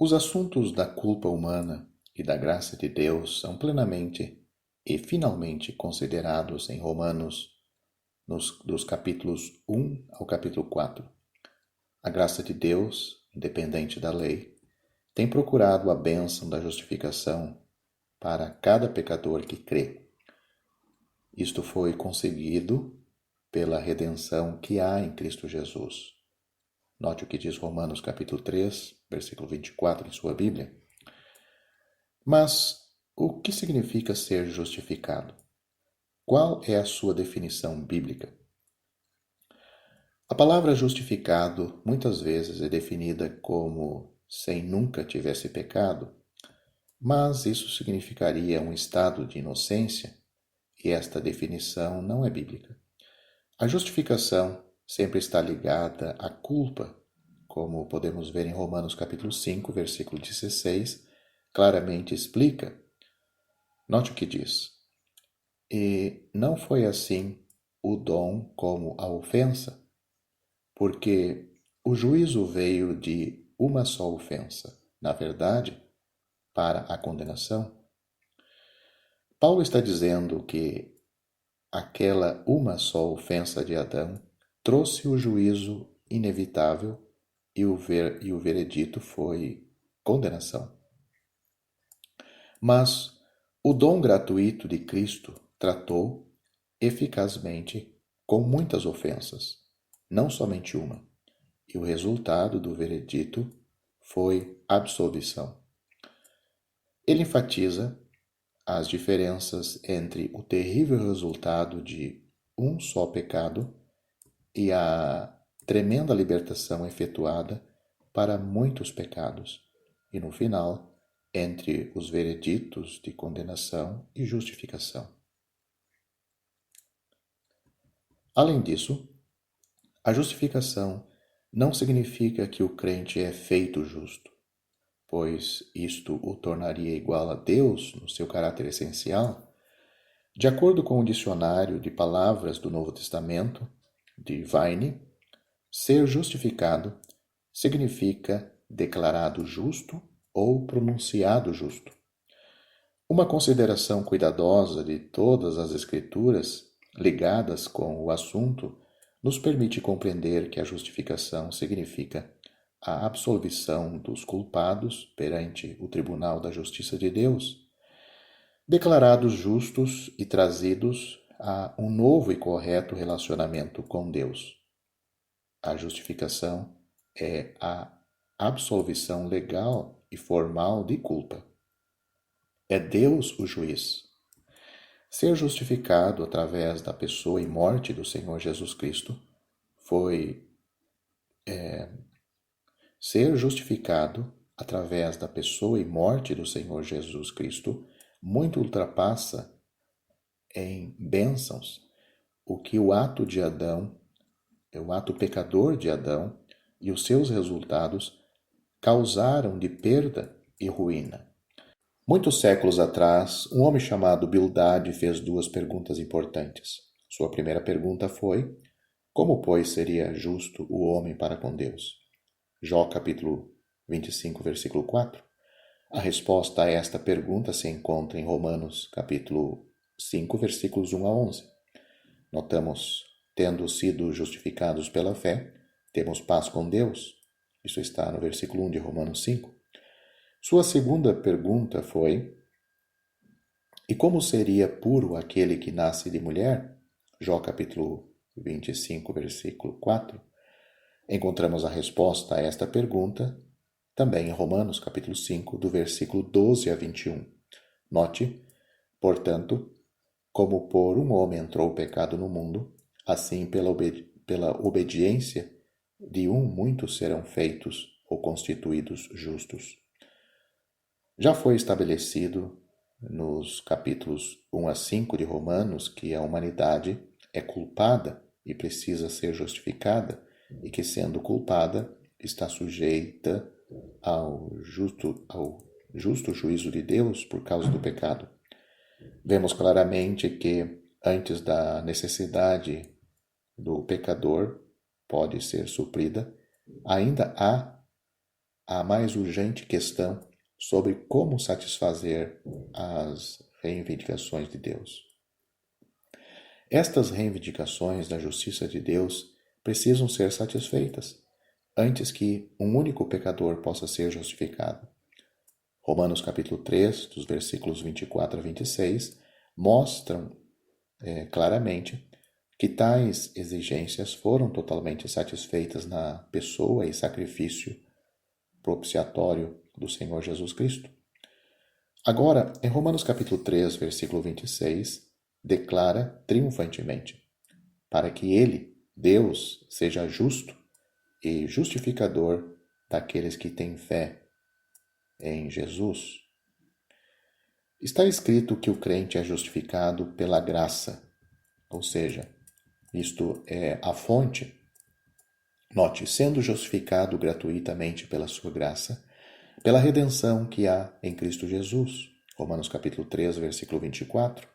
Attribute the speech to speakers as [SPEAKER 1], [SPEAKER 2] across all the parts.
[SPEAKER 1] Os assuntos da culpa humana e da graça de Deus são plenamente e finalmente considerados em Romanos, dos capítulos 1 ao capítulo 4. A graça de Deus, independente da lei, tem procurado a bênção da justificação para cada pecador que crê. Isto foi conseguido pela redenção que há em Cristo Jesus. Note o que diz Romanos capítulo 3, versículo 24 em sua Bíblia. Mas o que significa ser justificado? Qual é a sua definição bíblica? A palavra justificado muitas vezes é definida como sem nunca tivesse pecado, mas isso significaria um estado de inocência e esta definição não é bíblica. A justificação sempre está ligada à culpa, como podemos ver em Romanos capítulo 5, versículo 16, claramente explica. Note o que diz. E não foi assim o dom como a ofensa, porque o juízo veio de uma só ofensa, na verdade, para a condenação. Paulo está dizendo que aquela uma só ofensa de Adão trouxe o juízo inevitável e o veredito foi condenação. Mas o dom gratuito de Cristo tratou eficazmente com muitas ofensas, não somente uma, e o resultado do veredito foi absolvição. Ele enfatiza as diferenças entre o terrível resultado de um só pecado e a tremenda libertação efetuada para muitos pecados, e no final, entre os vereditos de condenação e justificação. Além disso, a justificação não significa que o crente é feito justo, pois isto o tornaria igual a Deus no seu caráter essencial. De acordo com o dicionário de palavras do Novo Testamento, de Vine, ser justificado significa declarado justo ou pronunciado justo. Uma consideração cuidadosa de todas as Escrituras ligadas com o assunto nos permite compreender que a justificação significa a absolvição dos culpados perante o tribunal da justiça de Deus, declarados justos e trazidos a um novo e correto relacionamento com Deus. A justificação é a absolvição legal e formal de culpa. É Deus o juiz. Ser justificado através da pessoa e morte do Senhor Jesus Cristo foi ser justificado através da pessoa e morte do Senhor Jesus Cristo muito ultrapassa em bênçãos o que o ato de Adão, o ato pecador de Adão e os seus resultados causaram de perda e ruína. Muitos séculos atrás, um homem chamado Bildade fez duas perguntas importantes. Sua primeira pergunta foi: como, pois, seria justo o homem para com Deus? Jó capítulo 25, versículo 4. A resposta a esta pergunta se encontra em Romanos capítulo 5, versículos 1 a 11. Notamos: tendo sido justificados pela fé, temos paz com Deus. Isso está no versículo 1 de Romanos 5. Sua segunda pergunta foi: e como seria puro aquele que nasce de mulher? Jó capítulo 25, versículo 4. Encontramos a resposta a esta pergunta também em Romanos capítulo 5, do versículo 12 a 21. Note: portanto, como por um homem entrou o pecado no mundo, assim pela obediência de um muitos serão feitos ou constituídos justos. Já foi estabelecido nos capítulos 1 a 5 de Romanos que a humanidade é culpada e precisa ser justificada, e que, sendo culpada, está sujeita ao justo juízo de Deus por causa do pecado. Vemos claramente que, antes da necessidade do pecador pode ser suprida, ainda há a mais urgente questão sobre como satisfazer as reivindicações de Deus. Estas reivindicações da justiça de Deus precisam ser satisfeitas antes que um único pecador possa ser justificado. Romanos capítulo 3, dos versículos 24 a 26, mostram claramente que tais exigências foram totalmente satisfeitas na pessoa e sacrifício propiciatório do Senhor Jesus Cristo. Agora, em Romanos capítulo 3, versículo 26, declara triunfantemente: para que ele, Deus, seja justo e justificador daqueles que têm fé em Jesus. Está escrito que o crente é justificado pela graça, ou seja, isto é a fonte. Note, sendo justificado gratuitamente pela sua graça, pela redenção que há em Cristo Jesus. Romanos capítulo 3, versículo 24.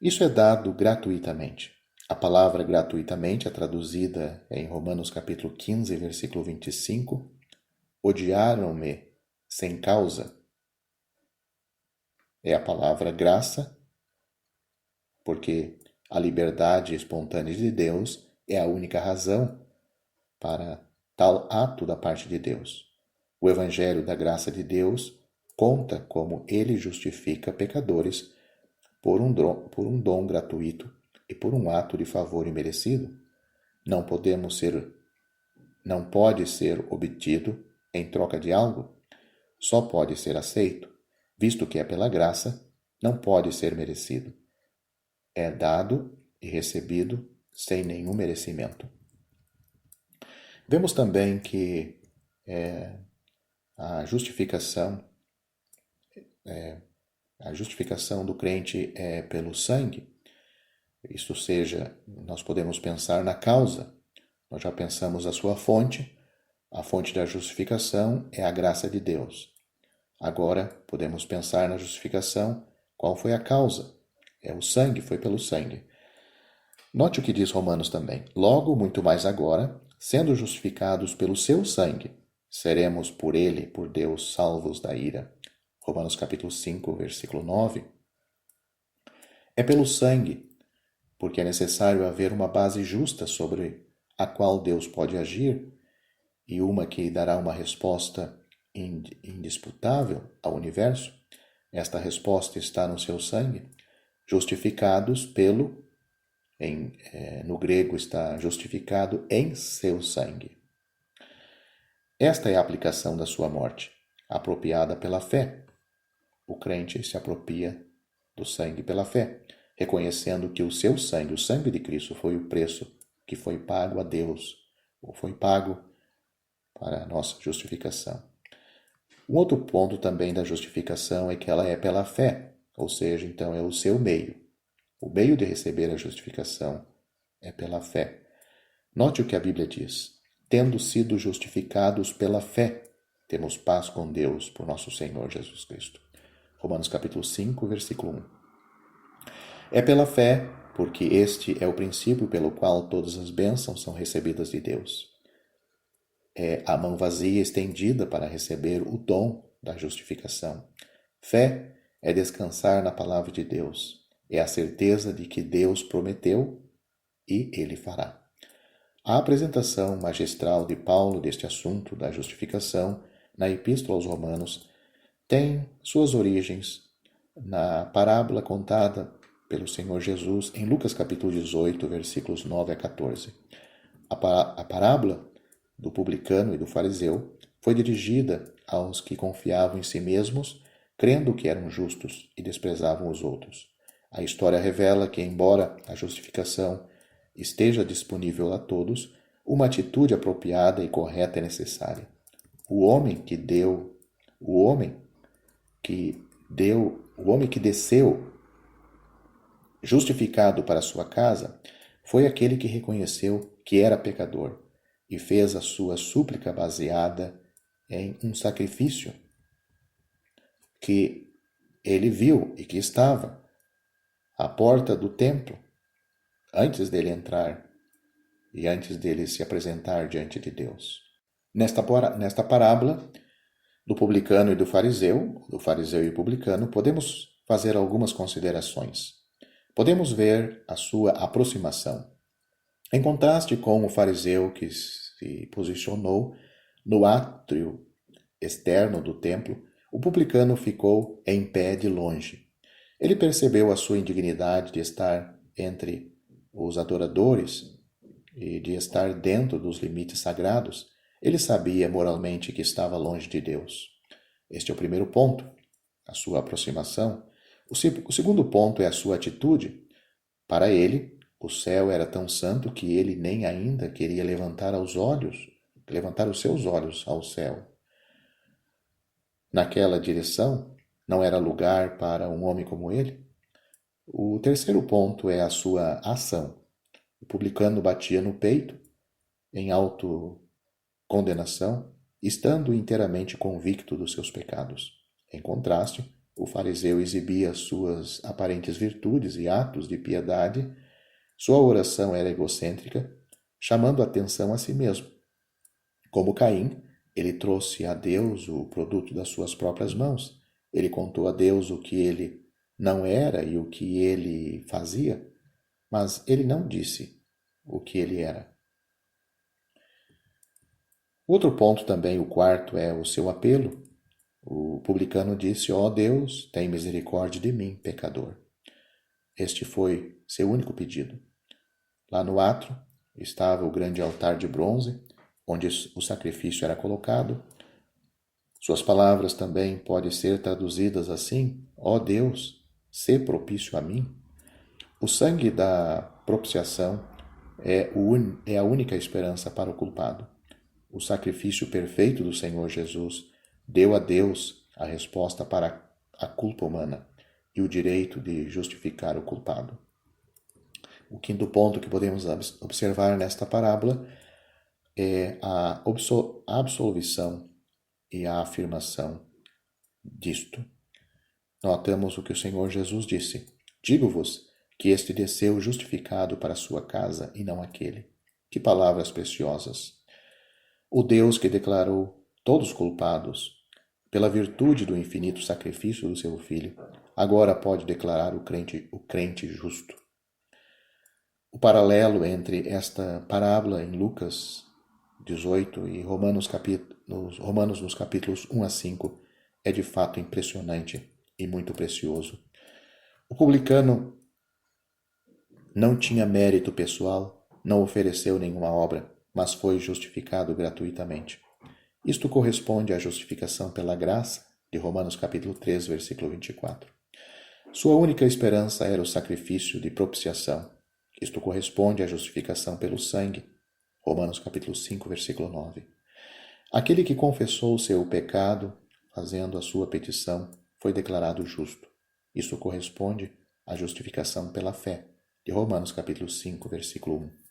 [SPEAKER 1] Isso é dado gratuitamente. A palavra gratuitamente é traduzida em Romanos capítulo 15, versículo 25. Odiaram-me sem causa. É a palavra graça, porque a liberdade espontânea de Deus é a única razão para tal ato da parte de Deus. O Evangelho da graça de Deus conta como ele justifica pecadores por um dom gratuito e por um ato de favor imerecido. Não pode ser obtido em troca de algo, só pode ser aceito, visto que é pela graça, não pode ser merecido. É dado e recebido sem nenhum merecimento. Vemos também que a justificação do crente é pelo sangue. Isto seja, nós podemos pensar na causa. Nós já pensamos a sua fonte. A fonte da justificação é a graça de Deus. Agora, podemos pensar na justificação. Qual foi a causa? É o sangue, foi pelo sangue. Note o que diz Romanos também. Logo, muito mais agora, sendo justificados pelo seu sangue, seremos por ele, por Deus, salvos da ira. Romanos capítulo 5, versículo 9. É pelo sangue, porque é necessário haver uma base justa sobre a qual Deus pode agir e uma que dará uma resposta indisputável ao universo. Esta resposta está no seu sangue, justificados pelo, no grego está justificado em seu sangue. Esta é a aplicação da sua morte, apropriada pela fé. O crente se apropria do sangue pela fé, reconhecendo que o seu sangue, o sangue de Cristo, foi o preço que foi pago a Deus, ou foi pago para a nossa justificação. Um outro ponto também da justificação é que ela é pela fé, ou seja, então é o seu meio. O meio de receber a justificação é pela fé. Note o que a Bíblia diz: tendo sido justificados pela fé, temos paz com Deus por nosso Senhor Jesus Cristo. Romanos capítulo 5, versículo 1. É pela fé, porque este é o princípio pelo qual todas as bênçãos são recebidas de Deus. É a mão vazia estendida para receber o dom da justificação. Fé é descansar na palavra de Deus. É a certeza de que Deus prometeu e ele fará. A apresentação magistral de Paulo deste assunto da justificação na Epístola aos Romanos tem suas origens na parábola contada pelo Senhor Jesus em Lucas capítulo 18, versículos 9 a 14. A parábola do publicano e do fariseu foi dirigida aos que confiavam em si mesmos, crendo que eram justos e desprezavam os outros. A história revela que, embora a justificação esteja disponível a todos, uma atitude apropriada e correta é necessária. O homem que desceu justificado para sua casa foi aquele que reconheceu que era pecador e fez a sua súplica baseada em um sacrifício que ele viu e que estava à porta do templo antes dele entrar e antes dele se apresentar diante de Deus. Nesta parábola do publicano e do fariseu e publicano, podemos fazer algumas considerações. Podemos ver a sua aproximação. Em contraste com o fariseu que se posicionou no átrio externo do templo, o publicano ficou em pé de longe. Ele percebeu a sua indignidade de estar entre os adoradores e de estar dentro dos limites sagrados. Ele sabia moralmente que estava longe de Deus. Este é o primeiro ponto, a sua aproximação. O segundo ponto é a sua atitude. Para ele, o céu era tão santo que ele nem ainda queria levantar os seus olhos ao céu. Naquela direção, não era lugar para um homem como ele. O terceiro ponto é a sua ação. O publicano batia no peito, em autocondenação, estando inteiramente convicto dos seus pecados. Em contraste, o fariseu exibia suas aparentes virtudes e atos de piedade. Sua oração era egocêntrica, chamando atenção a si mesmo. Como Caim, ele trouxe a Deus o produto das suas próprias mãos. Ele contou a Deus o que ele não era e o que ele fazia, mas ele não disse o que ele era. Outro ponto também, o quarto, é o seu apelo. O publicano disse: ó Deus, tem misericórdia de mim, pecador. Este foi seu único pedido. Lá no átrio estava o grande altar de bronze, onde o sacrifício era colocado. Suas palavras também podem ser traduzidas assim: ó Deus, sê propício a mim. O sangue da propiciação é a única esperança para o culpado. O sacrifício perfeito do Senhor Jesus deu a Deus a resposta para a culpa humana e o direito de justificar o culpado. O quinto ponto que podemos observar nesta parábola é a absolvição e a afirmação disto. Notamos o que o Senhor Jesus disse: digo-vos que este desceu justificado para a sua casa e não aquele. Que palavras preciosas! O Deus que declarou todos culpados pela virtude do infinito sacrifício do seu Filho, agora pode declarar o crente justo. O paralelo entre esta parábola em Lucas 18 e Romanos nos capítulos 1 a 5 é de fato impressionante e muito precioso. O publicano não tinha mérito pessoal, não ofereceu nenhuma obra, mas foi justificado gratuitamente. Isto corresponde à justificação pela graça de Romanos capítulo 3, versículo 24. Sua única esperança era o sacrifício de propiciação. Isto corresponde à justificação pelo sangue. Romanos capítulo 5, versículo 9. Aquele que confessou seu pecado, fazendo a sua petição, foi declarado justo. Isto corresponde à justificação pela fé. De Romanos capítulo 5, versículo 1.